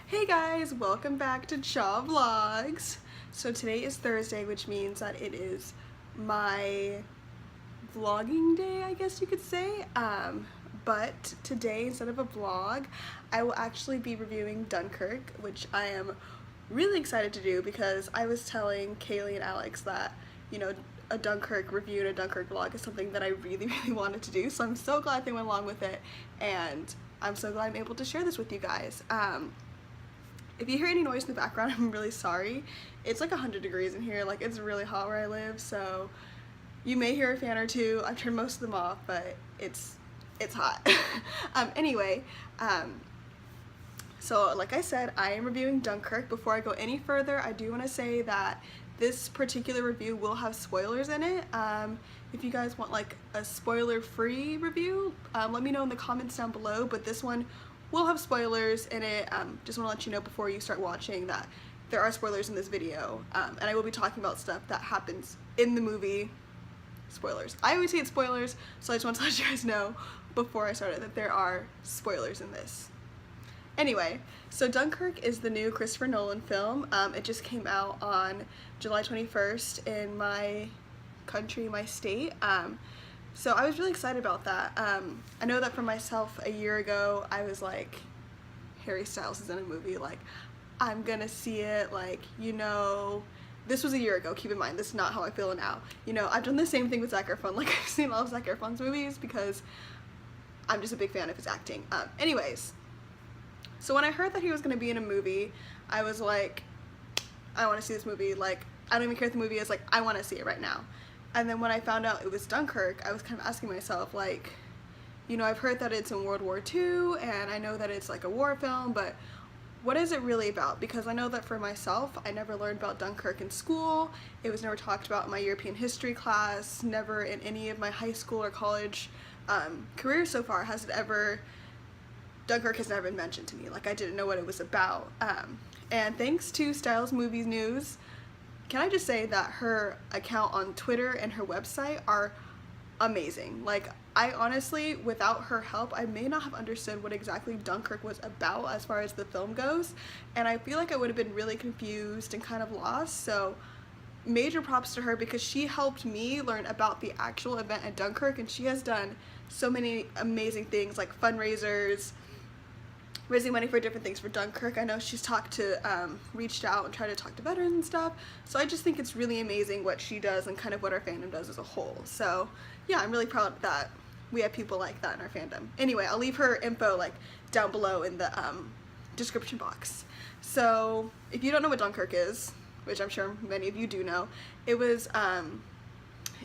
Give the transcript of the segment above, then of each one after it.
Hey guys, welcome back to CHAvlogs. So today is Thursday, which means that it is my vlogging day, I guess you could say. But today, instead of a vlog, I will actually be reviewing Dunkirk, which I am really excited to do because I was telling Kaylee and Alex that, a Dunkirk review and a Dunkirk vlog is something that I really wanted to do. So I'm so glad they went along with it, and I'm so glad I'm able to share this with you guys. If you hear any noise in the background, I'm really sorry. It's like 100 degrees in here, like it's really hot where I live, so you may hear a fan or two. I've turned most of them off, but it's hot. Anyway, so like I said, I am reviewing Dunkirk. Before I go any further, I do want to say that this particular review will have spoilers in it. If you guys want like a spoiler-free review, let me know in the comments down below, but this one will have spoilers in it. Just want to let you know before you start watching that there are spoilers in this video, and I will be talking about stuff that happens in the movie. Spoilers. I always hate spoilers, so I just want to let you guys know before I started that there are spoilers in this. Anyway, so Dunkirk is the new Christopher Nolan film. It just came out on July 21st in my country, my state. So I was really excited about that. I know that for myself a year ago, I was like, Harry Styles is in a movie, like, I'm gonna see it, like, this was a year ago, keep in mind, this is not how I feel now. I've done the same thing with Zac Efron, like, I've seen all of Zac Efron's movies because I'm just a big fan of his acting. Anyways, so when I heard that he was gonna be in a movie, I was like, I wanna see this movie, like, I don't even care what the movie is, like, I wanna see it right now. And then when I found out it was Dunkirk, I was kind of asking myself, like, I've heard that it's in World War II, and I know that it's like a war film, but what is it really about? Because I know that for myself, I never learned about Dunkirk in school. It was never talked about in my European history class, never in any of my high school or college career so far Dunkirk has never been mentioned to me. Like, I didn't know what it was about. And thanks to Styles Movies News, can I just say that her account on Twitter and her website are amazing. Like, I honestly, without her help, I may not have understood what exactly Dunkirk was about as far as the film goes, and I feel like I would have been really confused and kind of lost. So major props to her because she helped me learn about the actual event at Dunkirk, and she has done so many amazing things like fundraisers, raising money for different things for Dunkirk. I know she's reached out and tried to talk to veterans and stuff, so I just think it's really amazing what she does and kind of what our fandom does as a whole. So yeah, I'm really proud that we have people like that in our fandom. Anyway, I'll leave her info like down below in the description box. So if you don't know what Dunkirk is, which I'm sure many of you do know, it was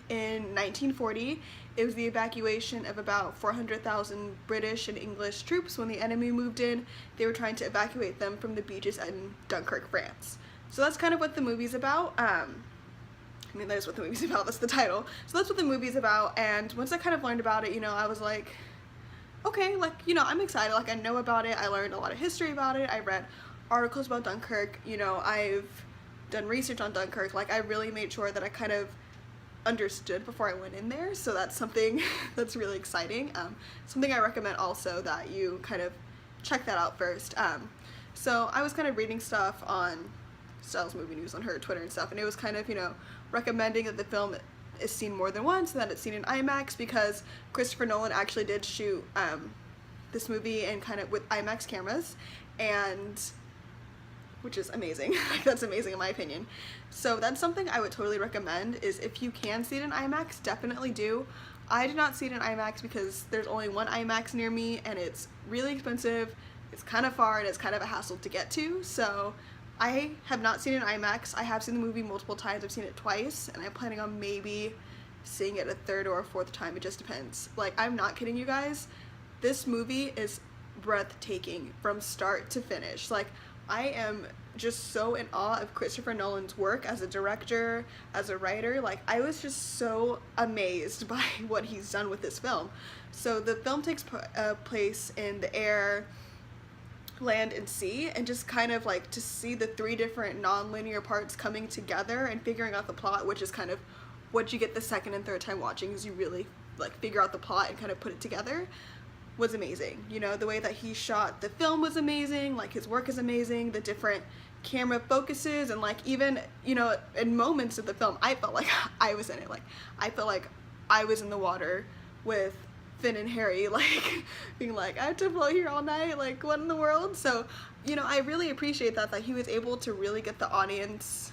in 1940. It was the evacuation of about 400,000 British and English troops when the enemy moved in. They were trying to evacuate them from the beaches in Dunkirk, France. So that's kind of what the movie's about. That is what the movie's about, that's the title. So that's what the movie's about, and once I kind of learned about it, I was like, okay, like, I'm excited, like, I know about it, I learned a lot of history about it, I read articles about Dunkirk, I've done research on Dunkirk, like, I really made sure that I kind of understood before I went in there, so that's something that's really exciting. Something I recommend also that you kind of check that out first. So I was kind of reading stuff on Styles Movie News on her Twitter and stuff, and it was kind of, recommending that the film is seen more than once and that it's seen in IMAX because Christopher Nolan actually did shoot this movie and kind of with IMAX cameras, and which is amazing. That's amazing in my opinion. So that's something I would totally recommend, is if you can see it in IMAX, definitely do. I did not see it in IMAX because there's only one IMAX near me and it's really expensive, it's kind of far, and it's kind of a hassle to get to, so I have not seen it in IMAX. I have seen the movie multiple times, I've seen it twice, and I'm planning on maybe seeing it a third or a fourth time, it just depends. Like, I'm not kidding you guys, this movie is breathtaking from start to finish. Like, I am just so in awe of Christopher Nolan's work as a director, as a writer. Like, I was just so amazed by what he's done with this film. So the film takes place in the air, land, and sea, and just kind of like to see the three different non-linear parts coming together and figuring out the plot, which is kind of what you get the second and third time watching, is you really like figure out the plot and kind of put it together. was amazing. You know, the way that he shot the film was amazing, like his work is amazing, the different camera focuses, and like even, you know, in moments of the film I felt like I was in it. Like I felt like I was in the water with Finn and Harry, like being like, I have to float here all night, like what in the world? So, you know, I really appreciate that he was able to really get the audience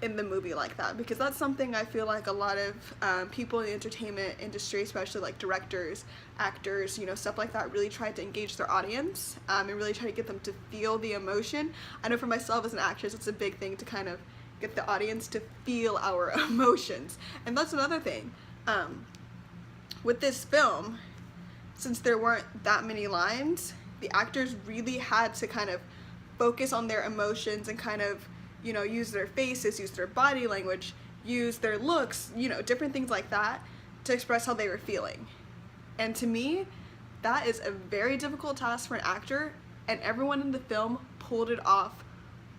in the movie like that, because that's something I feel like a lot of people in the entertainment industry, especially like directors, actors, you know, stuff like that, really try to engage their audience and really try to get them to feel the emotion. I know for myself as an actress, it's a big thing to kind of get the audience to feel our emotions. And that's another thing. With this film, since there weren't that many lines, the actors really had to kind of focus on their emotions and kind of, you know, use their faces, use their body language, use their looks, you know, different things like that to express how they were feeling. And to me, that is a very difficult task for an actor, and everyone in the film pulled it off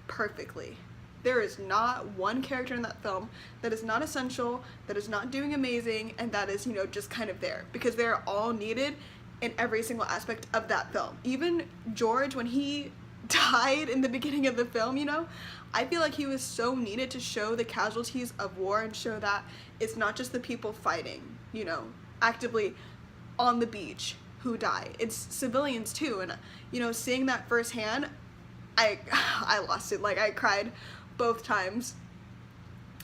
perfectly. There is not one character in that film that is not essential, that is not doing amazing, and that is, you know, just kind of there, because they're all needed in every single aspect of that film. Even George, when he died in the beginning of the film, you know, I feel like he was so needed to show the casualties of war and show that it's not just the people fighting, you know, actively on the beach who die. It's civilians too. And, you know, seeing that firsthand, I lost it. Like, I cried both times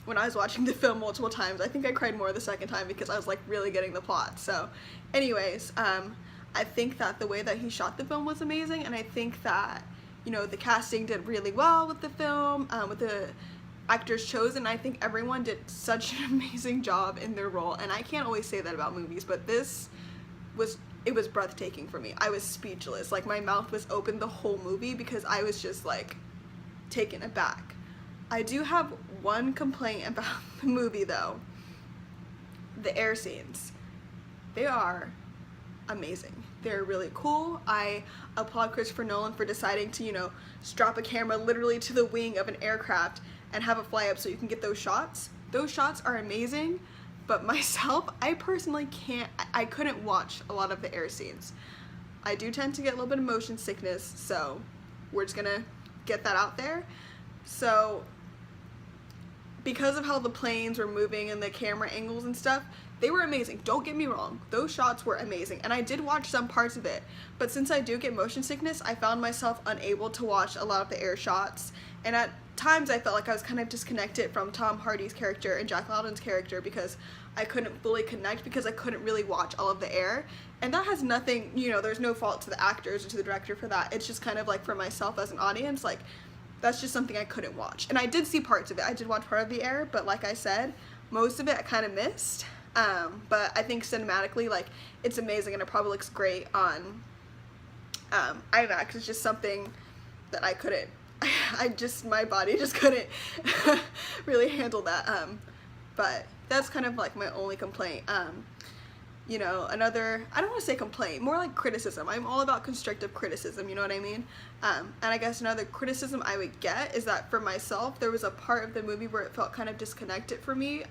when I was watching the film multiple times. I think I cried more the second time because I was like really getting the plot. So anyways, I think that the way that he shot the film was amazing, and I think that, you know, the casting did really well with the film, with the actors chosen. I think everyone did such an amazing job in their role, and I can't always say that about movies, but it was breathtaking for me. I was speechless. Like, my mouth was open the whole movie because I was just like taken aback. I do have one complaint about the movie though. The air scenes. They are amazing. They're really cool. I applaud Christopher Nolan for deciding to, you know, strap a camera literally to the wing of an aircraft and have it fly up so you can get those shots. Those shots are amazing, but myself, I personally I couldn't watch a lot of the air scenes. I do tend to get a little bit of motion sickness, so we're just gonna get that out there. So, because of how the planes were moving and the camera angles and stuff, they were amazing. Don't get me wrong, those shots were amazing, and I did watch some parts of it, but since I do get motion sickness, I found myself unable to watch a lot of the air shots, and at times I felt like I was kind of disconnected from Tom Hardy's character and Jack Lowden's character because I couldn't fully connect, because I couldn't really watch all of the air. And that has nothing, you know, there's no fault to the actors or to the director for that. It's just kind of like for myself as an audience, like, that's just something I couldn't watch. And I did see parts of it. I did watch part of the air, but like I said, most of it I kind of missed. But I think cinematically, like, it's amazing, and it probably looks great on IMAX. It's just something that I couldn't, my body just couldn't really handle that. But that's kind of like my only complaint. You know, another, I don't want to say complaint, more like criticism. I'm all about constructive criticism, you know what I mean? And I guess another criticism I would get is that for myself, there was a part of the movie where it felt kind of disconnected for me.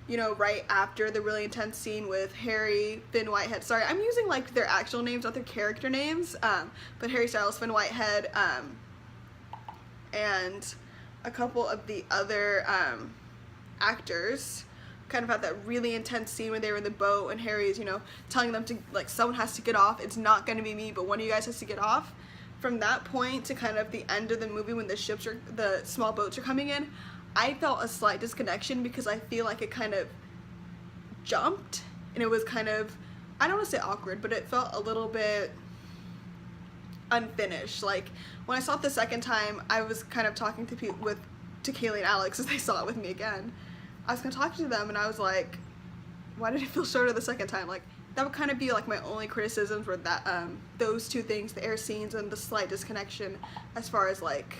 You know, right after the really intense scene with Harry, Finn Whitehead. Sorry, I'm using like their actual names, not their character names. But Harry Styles, Finn Whitehead, and a couple of the other actors kind of had that really intense scene when they were in the boat and Harry's, you know, telling them to, like, someone has to get off. It's not going to be me, but one of you guys has to get off. From that point to kind of the end of the movie when the small boats are coming in, I felt a slight disconnection because I feel like it kind of jumped and it was kind of, I don't want to say awkward, but it felt a little bit unfinished. Like, when I saw it the second time, I was kind of talking to Kaylee and Alex as they saw it with me again. I was gonna talk to them and I was like, why did it feel shorter the second time? Like, that would kind of be like my only criticisms were that those two things, the air scenes and the slight disconnection as far as like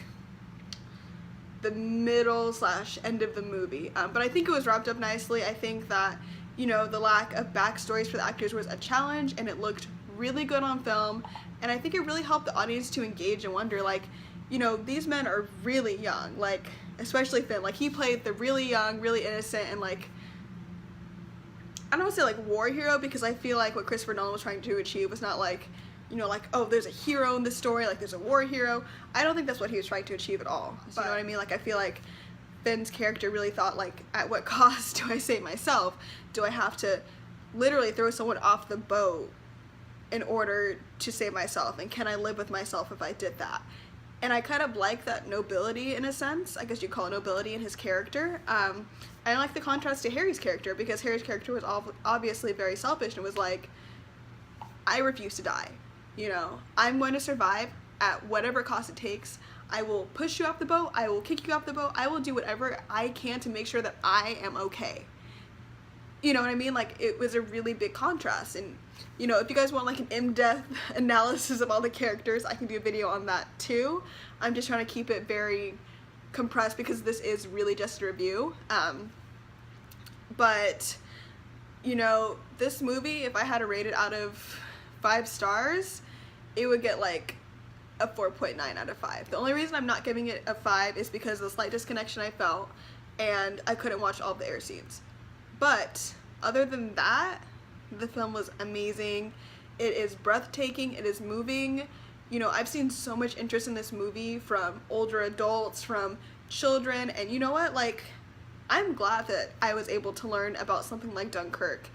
the middle/end of the movie. But I think it was wrapped up nicely. I think that, you know, the lack of backstories for the actors was a challenge, and it looked really good on film, and I think it really helped the audience to engage and wonder, like, you know, these men are really young, like, especially Finn, like, he played the really young, really innocent, and like, I don't want to say like war hero, because I feel like what Christopher Nolan was trying to achieve was not like, you know, like, oh, there's a hero in the story, like there's a war hero. I don't think that's what he was trying to achieve at all. So, you know what I mean? Like, I feel like Finn's character really thought, like, at what cost do I save myself? Do I have to literally throw someone off the boat in order to save myself? And can I live with myself if I did that? And I kind of like that nobility, in a sense. I guess you call it nobility in his character. I like the contrast to Harry's character, because Harry's character was obviously very selfish and was like, I refuse to die. You know, I'm going to survive at whatever cost it takes. I will push you off the boat. I will kick you off the boat. I will do whatever I can to make sure that I am okay. You know what I mean? Like, it was a really big contrast. And, you know, if you guys want like an in-depth analysis of all the characters, I can do a video on that too. I'm just trying to keep it very compressed because this is really just a review. But, you know, this movie, if I had to rate it out of 5 stars, it would get like a 4.9 out of 5. The only reason I'm not giving it a 5 is because of the slight disconnection I felt, and I couldn't watch all of the air scenes. But other than that, the film was amazing. It is breathtaking. It is moving. You know, I've seen so much interest in this movie from older adults, from children, and you know what? Like, I'm glad that I was able to learn about something like Dunkirk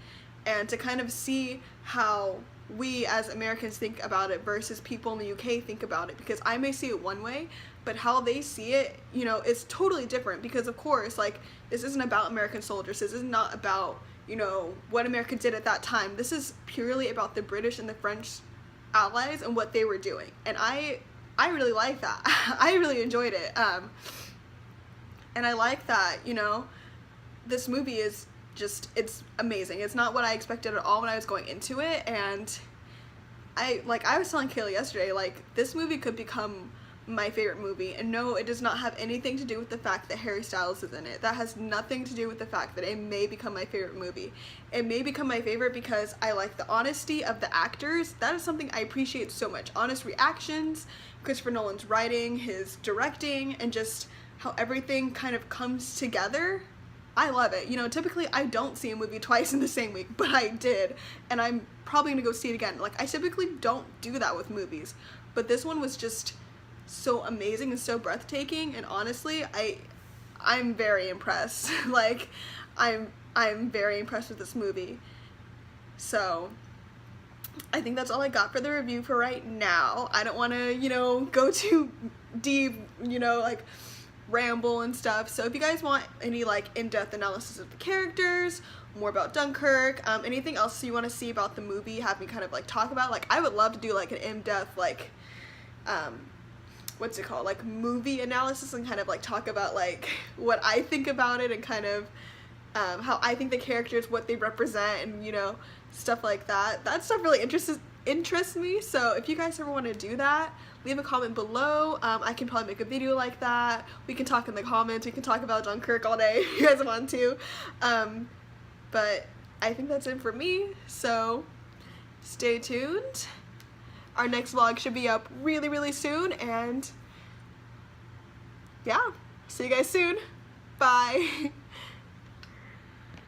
and to kind of see how we as Americans think about it versus people in the UK think about it, because I may see it one way, but how they see it, you know, is totally different, because of course, like, this isn't about American soldiers. This is not about, you know, what America did at that time. This is purely about the British and the French allies and what they were doing. And I really like that. I really enjoyed it. And I like that, you know, this movie is just, it's amazing. It's not what I expected at all when I was going into it, and I was telling Kayla yesterday, like, this movie could become my favorite movie, and no, it does not have anything to do with the fact that Harry Styles is in it. That has nothing to do with the fact that it may become my favorite movie. It may become my favorite because I like the honesty of the actors. That is something I appreciate so much. Honest reactions, Christopher Nolan's writing, his directing, and just how everything kind of comes together. I love it. You know, typically I don't see a movie twice in the same week, but I did, and I'm probably gonna go see it again. Like, I typically don't do that with movies, but this one was just so amazing and so breathtaking, and honestly, I'm very impressed. Like, I'm very impressed with this movie. So I think that's all I got for the review for right now. I don't want to, you know, go too deep, you know, like ramble and stuff. So if you guys want any like in-depth analysis of the characters, more about Dunkirk, anything else you want to see about the movie, have me kind of like talk about, like, I would love to do like an in-depth like what's it called, like movie analysis, and kind of like talk about like what I think about it, and kind of how I think the characters, what they represent, and you know, stuff like that. That stuff really interests me. So if you guys ever want to do that, leave a comment below. I can probably make a video like that. We can talk in the comments. We can talk about Dunkirk all day if you guys want to. But I think that's it for me. So stay tuned. Our next vlog should be up really, really soon. And yeah, see you guys soon. Bye.